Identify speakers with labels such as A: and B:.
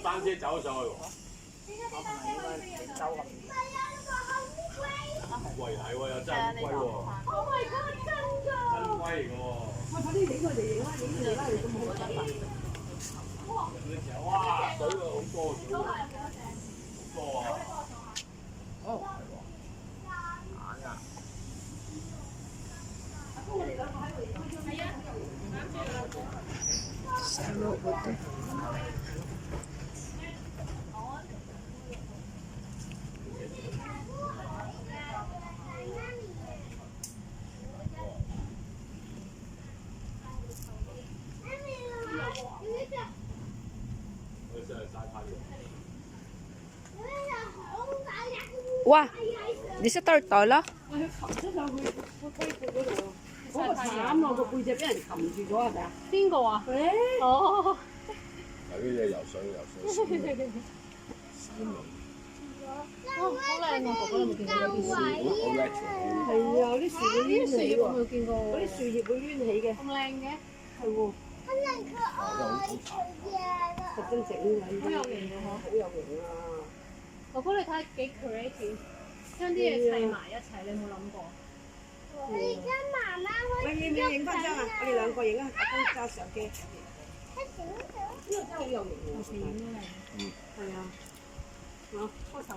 A: 單車走咗上去喎。
B: 我同埋應該你收咁。
A: 喂，係喎，有真龜喎。
C: Oh my god！ 真㗎。
A: 真龜嚟㗎喎。
D: 喂，快啲影佢哋影啦，影佢哋啦，你咁好得意。
A: 哇！水好多水。好多啊！
B: 哦，係喎。眼啊！
E: 細路嗰啲。哇！你識得袋啦？
D: 喂，佢擒咗上去個龜背嗰度啊！嗰個慘咯，個背脊俾人擒住咗係咪啊？
C: 邊個啊？
D: 誒，
C: 哦。
A: 係啲嘢游水。
C: 好靚啊！哥哥，你有冇見過呢啲樹？
A: 好叻
D: 係啊，啲樹會
C: 呢啲樹
D: 攣起
C: 葉我
D: 喎，
C: 冇見過
D: 嗰啲樹葉會攣起嘅，
C: 咁靚嘅，
D: 係喎，特登整㗎，
C: 好有型喎！
D: 好有型啊！
C: 哥哥你睇下幾 creative，將啲嘢砌埋一齊，你有冇諗過？
D: 喂，要唔要影翻張啊？我哋兩個影啊，阿公揸相機。呢個真係好有型喎，
C: 片啊！
D: 係啊，啊，開手。